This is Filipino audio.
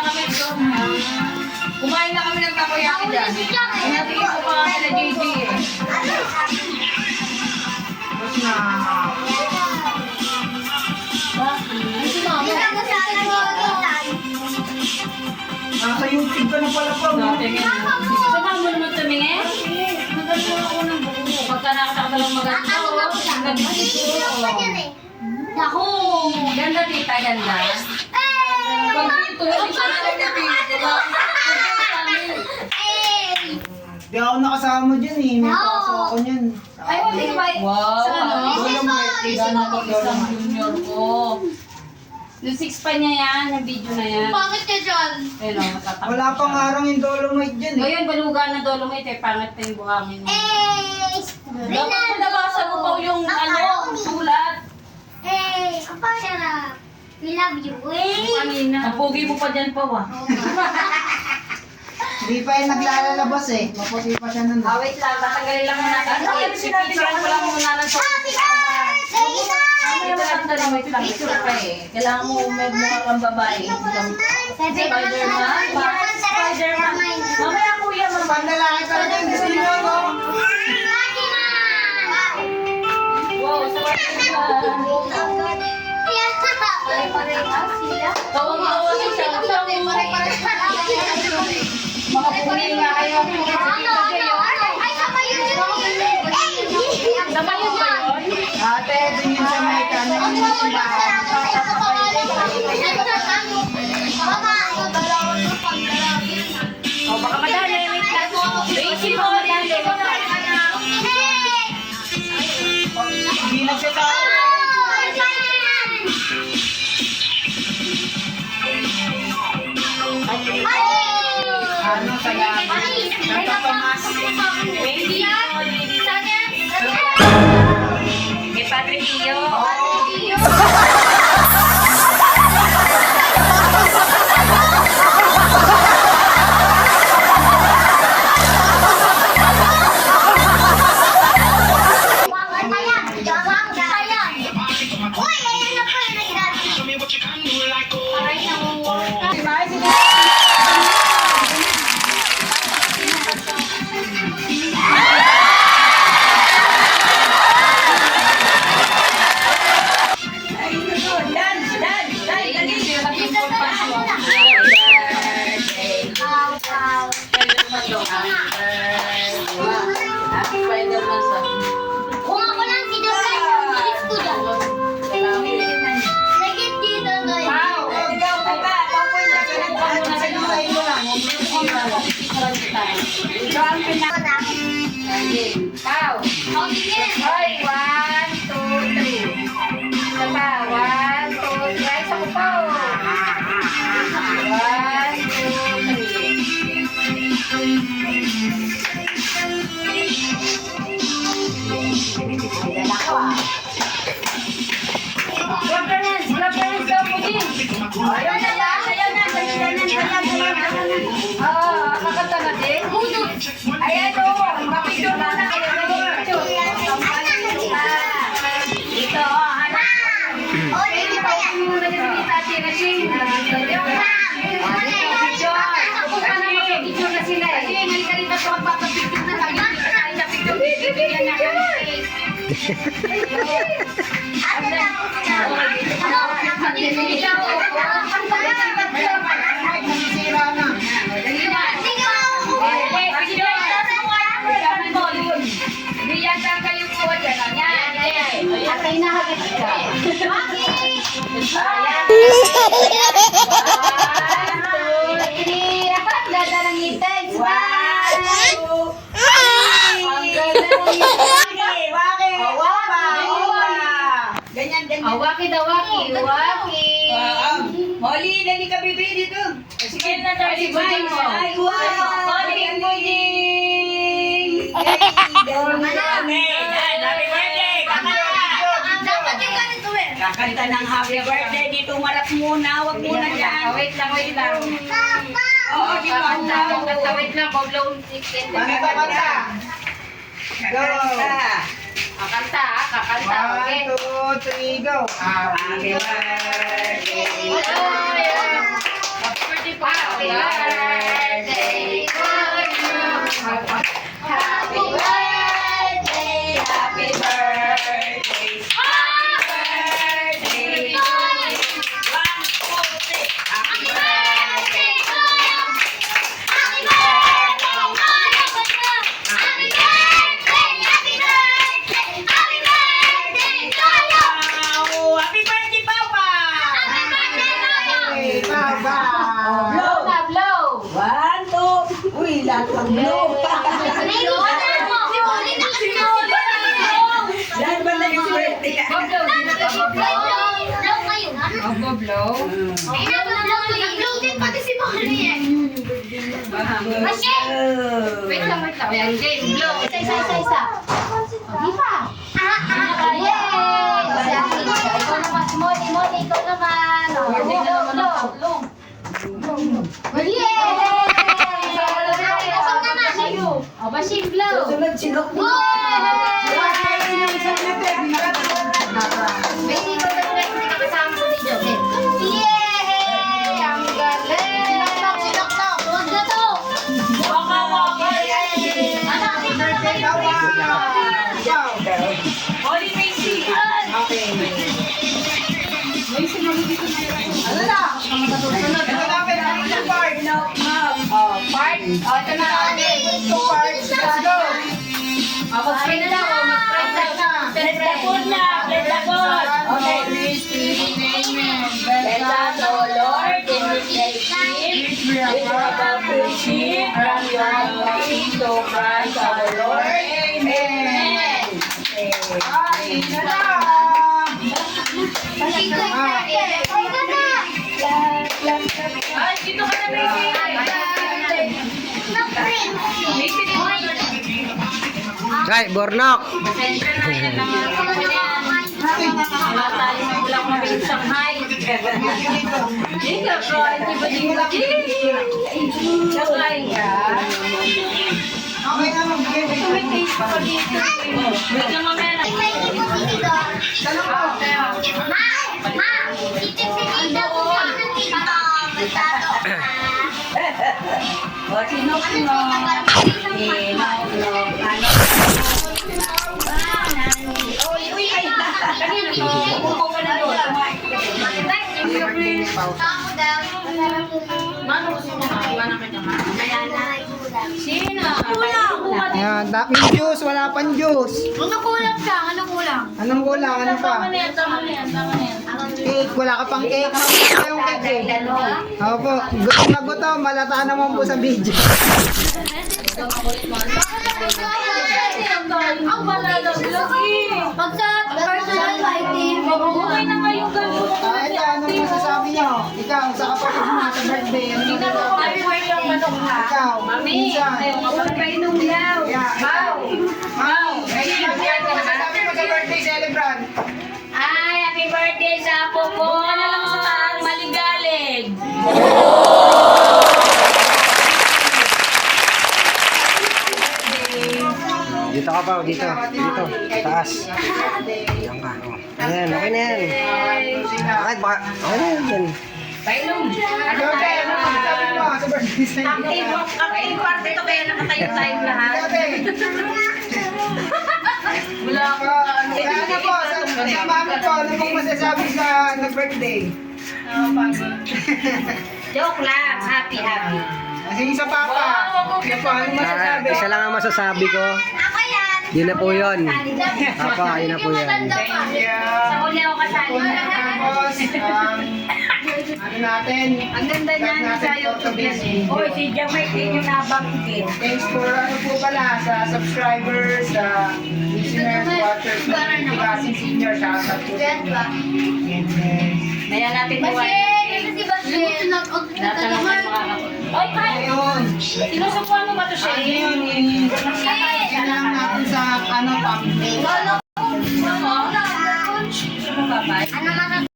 na kami doon. Kumain na kami ng takoyaki dyan. Pinatingin ko pa kami na JJ eh. Tapos na. Nasa YouTube ka na pala pa. Saan mo naman tumingin? Maganda ako ng buko. Pagka nakakita lang maganda. Ang ganda dito. Ako! Ganda tita, ganda. Pag dito, hindi ka na nagtitita. Di ako nakasama dyan eh. May kaso ako niyan. Ay, hindi ba? Wow! Sa ano? Isa na pag isang junior ko. Yung 6 pa niya yan, yung video na yan. Bakit ka dyan? Pero matatakot Wala siya. pang harang yung Dolomite dyan eh. Ngayon, balugan na Dolomite eh. Pangit na yung buhangin mo. Dapat Rinan! nabasa mo pa yung sulat. Apa sarap? We love you. Kanina. Ang pogi mo pa dyan pa wa. Hindi pa yung naglalabas eh. Maputi pa siya nun. Wait lang, tatanggalin lang muna natin. Picturean ko lang muna ng Happy birthday, Wait lang, wait lang. Picture pa eh. Kailangan mo may mukha kang babae. Spider-Man? Spider-Man. Mamaya kuya, Pandalaki ka rin. Gusto nyo no? Wow, Spider-Man. Tawang-tawa siya. Mga puli nga kayo. Sama yun ba yun? Ate, dun yun sa may kanan. Yung simbahan. O, baka madali. Wait lang. Wait mo. Hindi nagkatawa. Ano, salamat. Nagpapamas. Baby. May Padre Pio. Hoy, 1, 2, 3. Isa pa, 1, 2, 3. Ay, isa ko pa, oh. 1, 2, 3. Grab Fernand daw po din. Ayaw na lang, ayaw na. Kakanta na din. Ayan o, mapicture na na kayo. Dito, anak. Pwede pa yan. Muna niya si Tati Rashing. Picture na sila eh. Kasi halika rin na ito ang papapicture na lagi. Kahit na picture, bibigyan na kami. Waki. Molly, dali ka bibi dito. Sige na tayo si Buding mo. Ay, wow! Buding! Happy birthday! Kakanta ng happy birthday dito. Marap muna. Wag muna dyan. Wait lang. Oo, di ba? Wait lang, Pablo. Kanta. Go! Kakanta. Okay. 1, 2, 3, go! Happy birthday! Happy birthday po. birthday to you. Happy birthday, happy birthday. Happy birthday to you. 1, 2, 3. Happy birthday to you. Happy birthday to you. Happy birthday, happy birthday, happy birthday to you. Wow! Happy birthday, Papa! Happy birthday to you. Blow na, blow. 1, 2. Uy, lahat ng blow. May water mo. Huli na kasi na huli. Lahat ba na yung birthday? Blow, di na ka blow. Blow kayo. Mag-blow. Ay, nag-blow eh. Nag-blow din pati si Molly eh. Kasi. Wait lang. Ayan, game. Blow. Isa. Di pa. Yay! Ikaw naman, Molly, ikaw naman. Birthday na naman ang tatlo. Yay! Nasaan naman? O, Bashing, blow. Sunod, sinok mo. Baby, ikaw na rin. Hindi ka kasama sa video. Yay! Ang galing! Sinok-sinok. Huwag na to. Happy birthday, Holy Macy. Okay. Ano na? Sunod. Ito namin ang isang part. Part? O, ito na. Two parts. Let's go. Mag-spray na lang. Mag-spray na. Let the food na. Let the food. Okay. Let us, O Lord, in this day keep, with our worship from your anointing to Christ our Lord. Amen. Ay, dito ka na, baby. Ay, Bornok! Pasensya na, yan lang ang mga yan. Wala tayo ng ulang mabing Shanghai. Hindi ka, bro. Hindi ba din ba? Shanghai ka. Okay na, magbigay Ito may taste pa dito. Wait lang mamaya na. O, sino? Uy, ay, kanina to. Umupo ka na doon. Mano gusto mo maiwanan ka niya, ma? Sino? Ayan, daming juice, wala pang juice. Ano kulang ka? Ano kulang? Anong kulang? Ano pa? Tama na yan, tama na yan, tama na yan. Cake, wala ka pang cake. Mamaya yung cake eh. Dalawa. Opo, gutom na gutom, malata naman po sa video. Ang malalaglag eh. Pag sa personal lighting, Okay na nga yung ganun. Ito, anong masasabi nyo? Ikaw, sa kapatid mo sa birthday, ano Hindi na to, happy birthday ang manok ha. Ikaw, Mami, minsan. ayaw nga pala kayo nung ilaw. Wow. Wow. Ano masasabi mo sa birthday celebrant? Ay, happy birthday sa apo ko. Ano lang sa taang maligalig. Dito ka pa, dito. Dito, taas. Diyan ka. Oh. Ayan, okay na yan. Bakit ba? Okay na yan. Painom. Ano masasabi mo sa birthday celebrant? Active party to kaya nakatayo tayong lahat. Wala ako. Ano po, sa mami po, ano pong masasabi sa nag-birthday? Joke lang. Happy. Sige sa papa. Ano po, ano masasabi? Isa lang ang masasabi ko. ako yan. Yun na po yun. Papa, yun na po yan. Thank you. Sa huli ako kasali. Tapos, ano natin? Ang ganda niya sa YouTube yan eh. Oy, si Jamay din yung nabanggit. Thanks for ano po pala sa subscribers, sa listeners, watchers, kasi senior, shoutout po. Maya natin buhay. Lahat na lang tayo makakapag. Oy, kahit Ngayon, sinusupuan mo ba ito siya? ano yun, i-share lang natin sa ano, pamilya.